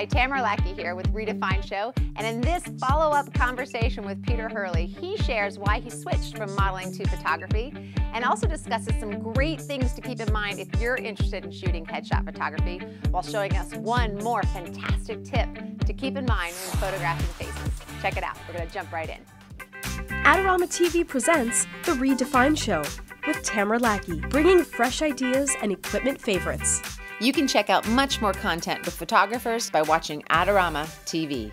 Tamara Lackey here with reDefine Show, and in this follow-up conversation with Peter Hurley, he shares why he switched from modeling to photography and also discusses some great things to keep in mind if you're interested in shooting headshot photography, while showing us one more fantastic tip to keep in mind when photographing faces. Check it out. We're going to jump right in. Adorama TV presents The reDefine Show with Tamara Lackey, bringing fresh ideas and equipment favorites. You can check out much more content with photographers by watching Adorama TV.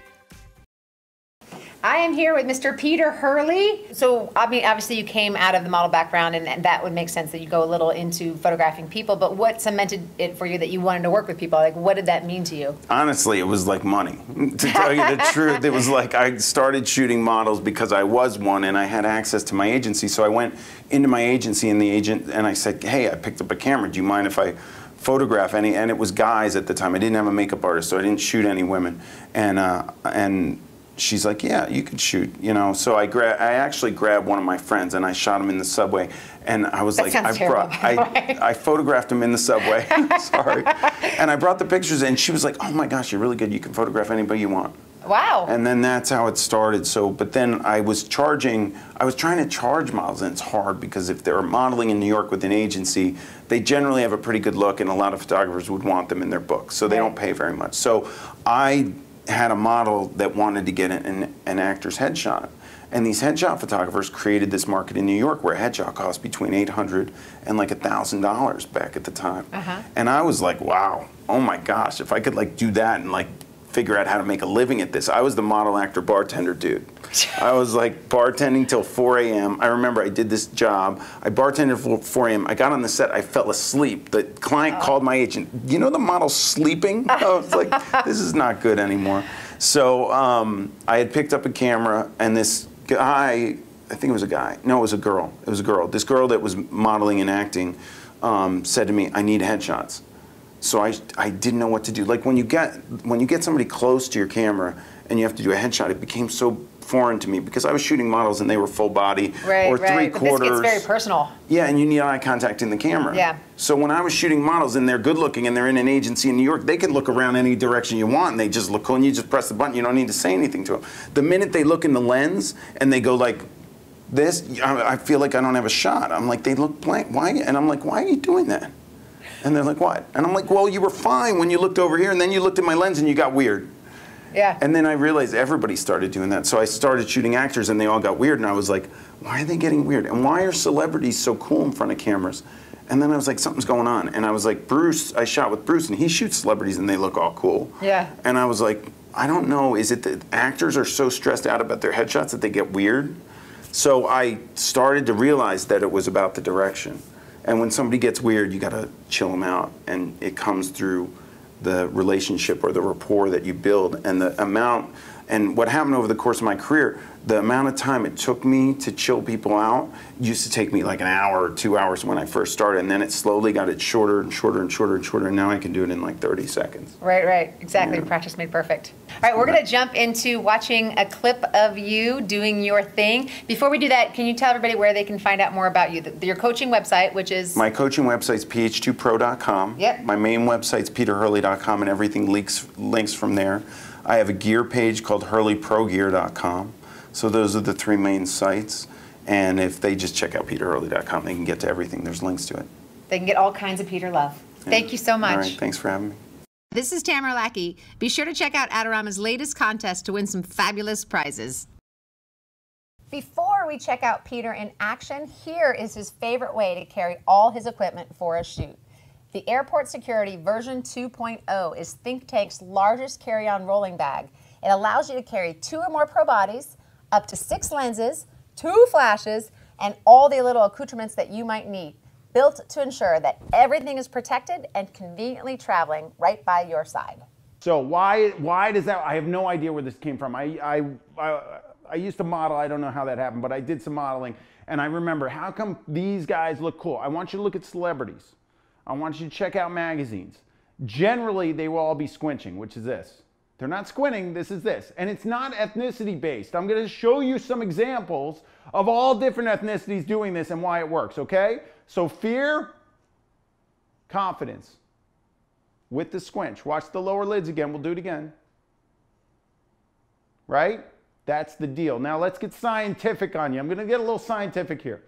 I am here with Mr. Peter Hurley. So obviously you came out of the model background, and that would make sense that you go a little into photographing people, but what cemented it for you that you wanted to work with people? Like, what did that mean to you? Honestly, it was like money. To tell you the truth, it was like I started shooting models because I was one and I had access to my agency. So I went into my agency and I said, hey, I picked up a camera. Do you mind if I photograph any? And it was guys at the time. I didn't have a makeup artist, so I didn't shoot any women. And she's like, yeah, you could shoot, you know. So I actually grabbed one of my friends and I shot him in the subway. And I was like, I photographed him in the subway. Sorry. And I brought the pictures and she was like, oh my gosh, you're really good. You can photograph anybody you want. Wow. And then that's how it started. So, but then I was trying to charge models, and it's hard because if they're modeling in New York with an agency, they generally have a pretty good look, and a lot of photographers would want them in their books, so they don't pay very much. So I had a model that wanted to get an actor's headshot. And these headshot photographers created this market in New York where a headshot cost between $800 and like $1,000 back at the time. And I was like, wow, oh my gosh, if I could like do that and like figure out how to make a living at this. I was the model, actor, bartender dude. I was like bartending till 4 a.m. I remember I did this job. I bartended till 4 a.m. I got on the set, I fell asleep. The client called my agent. You know the model's sleeping? I was like, this is not good anymore. So I had picked up a camera, and this guy, I think it was a guy. No, it was a girl. It was a girl. This girl that was modeling and acting said to me, I need headshots. So I didn't know what to do. Like when you get somebody close to your camera and you have to do a headshot, it became so foreign to me because I was shooting models and they were full body or three-quarters. This gets very personal. Yeah, and you need eye contact in the camera. Yeah. So when I was shooting models and they're good looking and they're in an agency in New York, they can look around any direction you want and they just look cool and you just press the button. You don't need to say anything to them. The minute they look in the lens and they go like this, I feel like I don't have a shot. I'm like, they look blank. Why? And I'm like, why are you doing that? And they're like, what? And I'm like, well, you were fine when you looked over here, and then you looked at my lens and you got weird. Yeah. And then I realized everybody started doing that. So I started shooting actors and they all got weird, and I was like, why are they getting weird? And why are celebrities so cool in front of cameras? And then I was like, something's going on. And I was like, Bruce, I shot with Bruce, and he shoots celebrities and they look all cool. Yeah. And I was like, I don't know, is it that actors are so stressed out about their headshots that they get weird? So I started to realize that it was about the direction. And when somebody gets weird, you gotta chill them out, and it comes through the relationship or the rapport that you build, and the amount, and what happened over the course of my career, the amount of time it took me to chill people out used to take me like an hour or 2 hours when I first started, and then it slowly got shorter and shorter and shorter and shorter, and now I can do it in like 30 seconds. Right, exactly. Yeah. Practice made perfect. All right, we're gonna jump into watching a clip of you doing your thing. Before we do that, can you tell everybody where they can find out more about you? Your coaching website, which is? My coaching website's ph2pro.com. Yep. My main website's peterhurley.com, and everything links from there. I have a gear page called hurleyprogear.com. So those are the three main sites. And if they just check out peterhurley.com, they can get to everything. There's links to it. They can get all kinds of Peter love. Yeah. Thank you so much. All right, thanks for having me. This is Tamara Lackey. Be sure to check out Adorama's latest contest to win some fabulous prizes. Before we check out Peter in action, here is his favorite way to carry all his equipment for a shoot. The Airport Security version 2.0 is Think Tank's largest carry-on rolling bag. It allows you to carry 2 or more pro bodies, up to 6 lenses, 2 flashes, and all the little accoutrements that you might need, built to ensure that everything is protected and conveniently traveling right by your side. So why does that? I have no idea where this came from. I used to model. I don't know how that happened, but I did some modeling, and I remember, how come these guys look cool? I want you to look at celebrities. I want you to check out magazines. Generally, they will all be squinching, which is this. They're not squinting, this is this. And it's not ethnicity based. I'm gonna show you some examples of all different ethnicities doing this and why it works, okay? So fear, confidence with the squinch. Watch the lower lids again, we'll do it again. right? That's the deal. Now let's get scientific on you. I'm gonna get a little scientific here.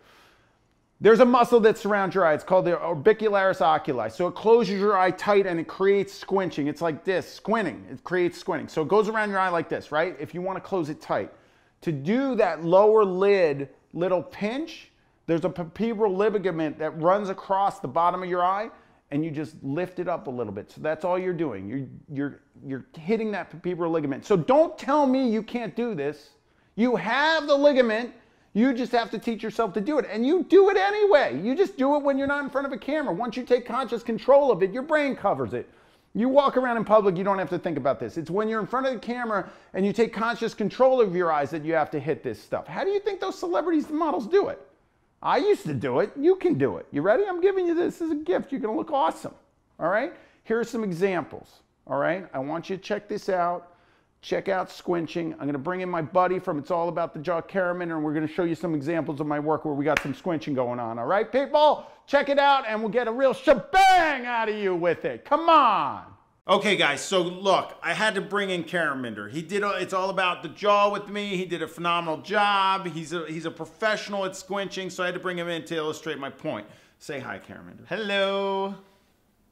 There's a muscle that surrounds your eye. It's called the orbicularis oculi. So it closes your eye tight and it creates squinching. It's like this, squinting. It creates squinting. So it goes around your eye like this, right? If you want to close it tight. To do that lower lid little pinch, there's a palpebral ligament that runs across the bottom of your eye, and you just lift it up a little bit. So that's all you're doing. You're hitting that palpebral ligament. So don't tell me you can't do this. You have the ligament. You just have to teach yourself to do it. And you do it anyway. You just do it when you're not in front of a camera. Once you take conscious control of it, your brain covers it. You walk around in public, you don't have to think about this. It's when you're in front of the camera and you take conscious control of your eyes that you have to hit this stuff. How do you think those celebrities and models do it? I used to do it. You can do it. You ready? I'm giving you this as a gift. You're going to look awesome. All right? Here are some examples. All right? I want you to check this out. Check out squinching. I'm going to bring in my buddy from It's All About the Jaw, Karaman, and we're going to show you some examples of my work where we got some squinching going on. All right, people? Check it out, and we'll get a real shebang out of you with it. Come on. Okay, guys, so look, I had to bring in Karaman. He did It's All About the Jaw with me. He did a phenomenal job. He's a professional at squinching, so I had to bring him in to illustrate my point. Say hi, Karaman. Hello.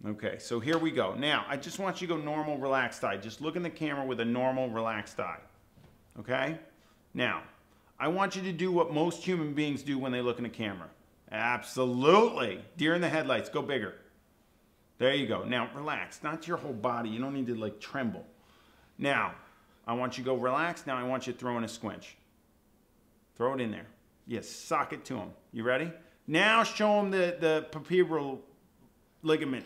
Okay, so here we go. Now, I just want you to go normal, relaxed eye. Just look in the camera with a normal, relaxed eye. Okay? Now, I want you to do what most human beings do when they look in the camera. Absolutely. Deer in the headlights. Go bigger. There you go. Now, relax. Not your whole body. You don't need to, like, tremble. Now, I want you to go relax. Now, I want you to throw in a squinch. Throw it in there. Yes, sock it to him. You ready? Now, show him the palpebral ligament.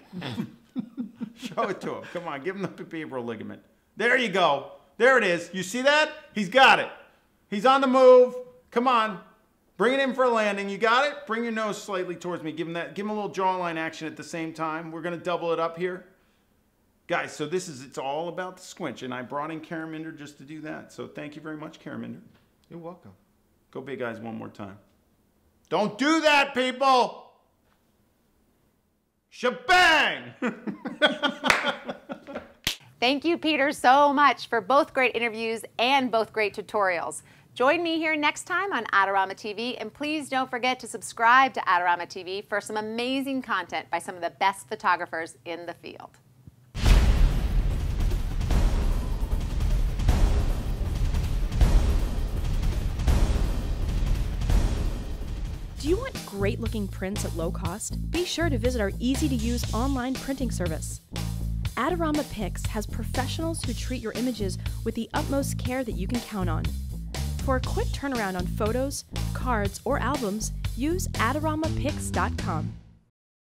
Show it to him. Come on, give him the palpebral ligament. There you go. There it is. You see that? He's got it. He's on the move. Come on. Bring it in for a landing. You got it? Bring your nose slightly towards me. Give him that. Give him a little jawline action at the same time. We're going to double it up here. Guys, so it's all about the squinch, and I brought in Karaman just to do that. So thank you very much, Karaman. You're welcome. Go big eyes one more time. Don't do that, people! Shebang! Thank you, Peter, so much for both great interviews and both great tutorials. Join me here next time on Adorama TV, and please don't forget to subscribe to Adorama TV for some amazing content by some of the best photographers in the field. Do you want great-looking prints at low cost? Be sure to visit our easy-to-use online printing service. Adorama Pix has professionals who treat your images with the utmost care that you can count on. For a quick turnaround on photos, cards, or albums, use AdoramaPix.com.